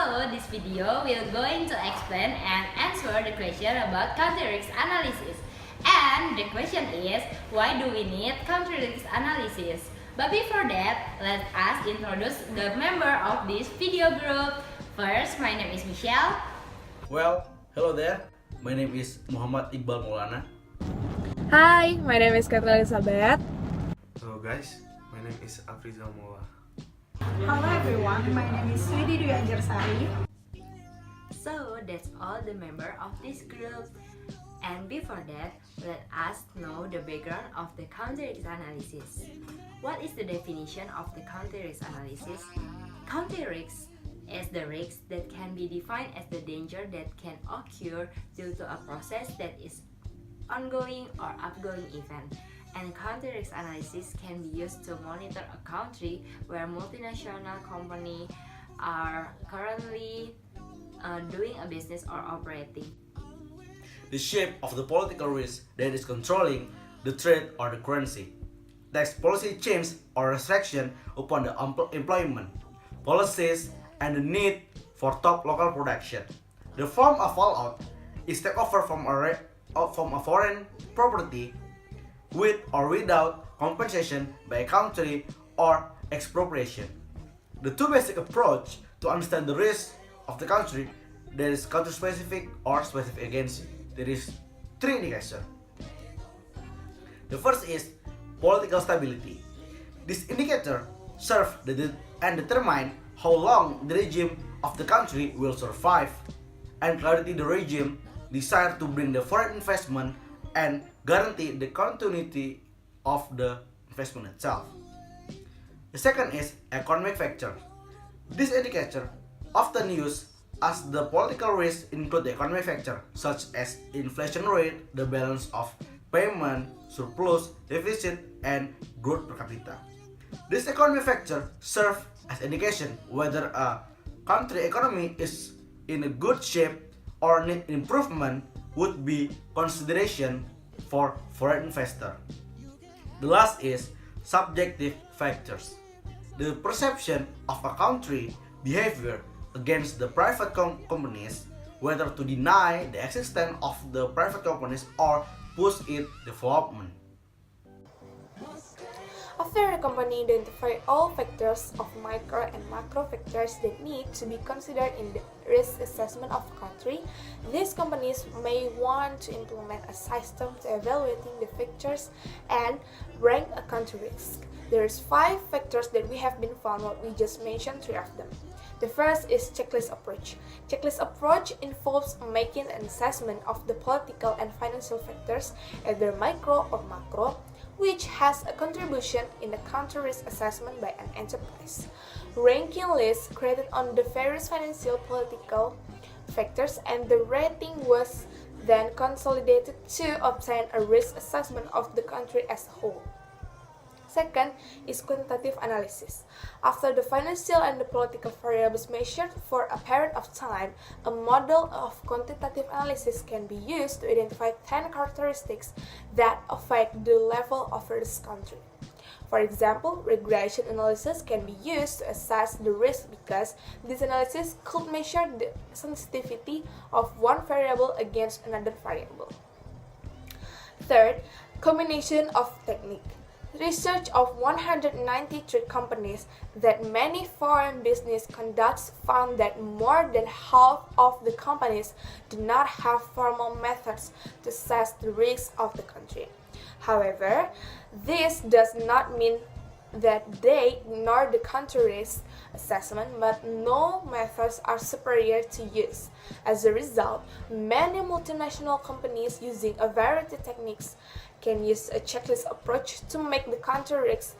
follow this video, we're going to explain and answer the question about country risk analysis. And the question is, why do we need country risk analysis? But before that, let us introduce the member of this video group. First, my name is Michelle. Well, hello there. My name is Muhammad Iqbal Maulana. Hi, my name is Katrina Elizabeth. Hello guys, my name is Afrizal. Hello everyone, my name is Widdy. So that's all the member of this group. And before that, let us know the background of the country risk analysis. What is the definition of the country risk analysis? Country risk is the risk that can be defined as the danger that can occur due to a process that is ongoing or upgoing event. And country risk analysis can be used to monitor a country where multinational companies are currently doing a business or operating. The shape of the political risk that is controlling the trade or the currency. Tax policy change or restriction upon the employment policies and the need for top local production. The form of fallout is takeover from a foreign property with or without compensation by a country or expropriation. The two basic approach to understand the risk of the country, there is country specific or specific against. There is three indicators. The first is political stability. This indicator serves and determine how long the regime of the country will survive, and clarity the regime desire to bring the foreign investment and guarantee the continuity of the investment itself. The second is economic factor. This indicator often used as the political risk include the economic factor such as inflation rate, the balance of payment, surplus, deficit, and growth per capita. This economic factor serve as indication whether a country economy is in a good shape or need improvement would be consideration for foreign investor. The last is subjective factors. The perception of a country behavior against the private companies, whether to deny the existence of the private companies or push its development. After a company identifies all factors of micro and macro factors that need to be considered in the risk assessment of the country, these companies may want to implement a system to evaluating the factors and rank a country risk. There's 5 factors that we have been found, what we just mentioned 3 of them. The first is checklist approach. Checklist approach involves making an assessment of the political and financial factors, either micro or macro, which has a contribution in the country risk assessment by an enterprise. Ranking lists created on the various financial political factors, and the rating was then consolidated to obtain a risk assessment of the country as a whole. Second is quantitative analysis. After the financial and the political variables measured for a period of time, a model of quantitative analysis can be used to identify 10 characteristics that affect the level of risk country. For example, regression analysis can be used to assess the risk because this analysis could measure the sensitivity of one variable against another variable. Third, combination of technique. Research of 193 companies that many foreign business conducts found that more than half of the companies do not have formal methods to assess the risks of the country. However, this does not mean that they ignore the country risk assessment, but no methods are superior to use. As a result, many multinational companies using a variety of techniques can use a checklist approach to make the country risk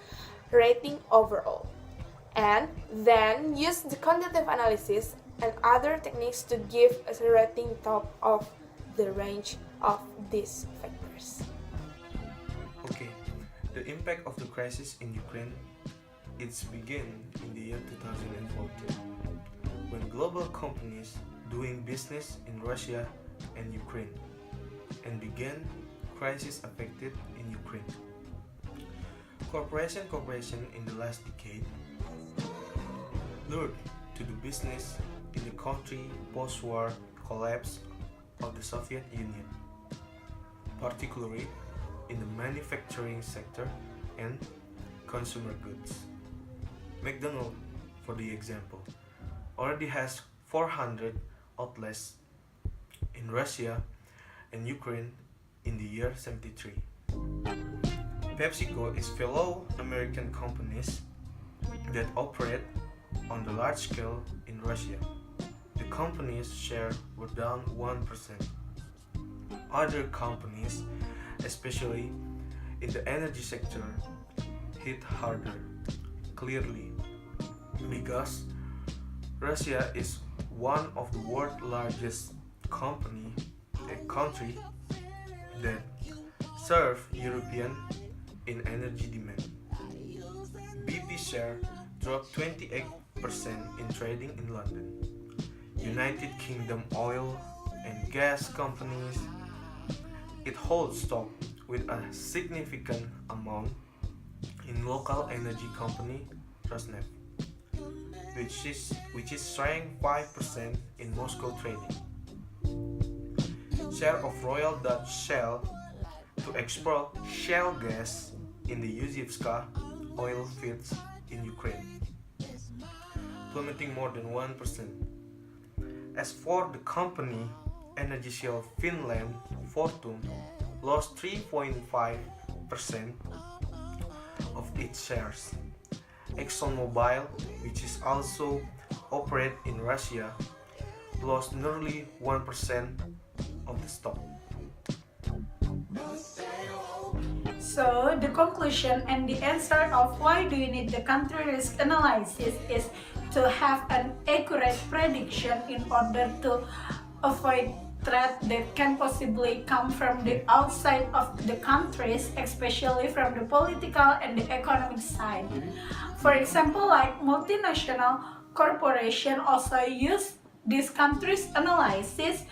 rating overall, and then use the quantitative analysis and other techniques to give a rating top of the range of these factors. Okay, the impact of the crisis in Ukraine, it's began in the year 2014 when global companies doing business in Russia and Ukraine and began crisis affected in Ukraine. Corporation in the last decade learned to do business in the country post-war collapse of the Soviet Union, particularly in the manufacturing sector and consumer goods. McDonald's, for the example, already has 400 outlets in Russia and Ukraine in the year 73. PepsiCo is fellow American companies that operate on the large scale in Russia. The company's share were down 1%. Other companies, especially in the energy sector, hit harder, clearly, because Russia is one of the world's largest country that serve European in energy demand. BP share dropped 28% in trading in London. United Kingdom oil and gas companies, it holds stock with a significant amount in local energy company Rosneft, which is ranked 5% in Moscow trading. Share of Royal Dutch Shell to export shale gas in the Yuzivska oil fields in Ukraine, plummeting more than 1%. As for the company energy shell Finland, Fortum, lost 3.5% of its shares. ExxonMobil, which is also operate in Russia, lost nearly 1% of the stock. So the conclusion and the answer of why do you need the country risk analysis is to have an accurate prediction in order to avoid threat that can possibly come from the outside of the countries, especially from the political and the economic side. For example, like multinational corporations also use this country's analysis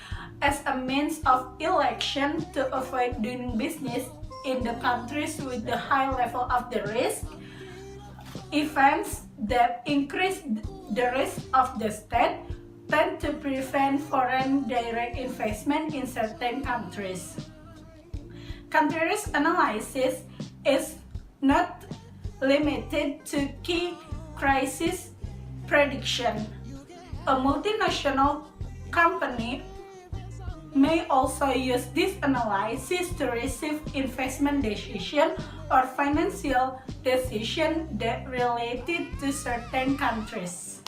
as a means of election to avoid doing business in the countries with the high level of the risk, events that increase the risk of the state tend to prevent foreign direct investment in certain countries. Country risk analysis is not limited to key crisis prediction. A multinational company may also use this analysis to receive investment decision or financial decision that related to certain countries.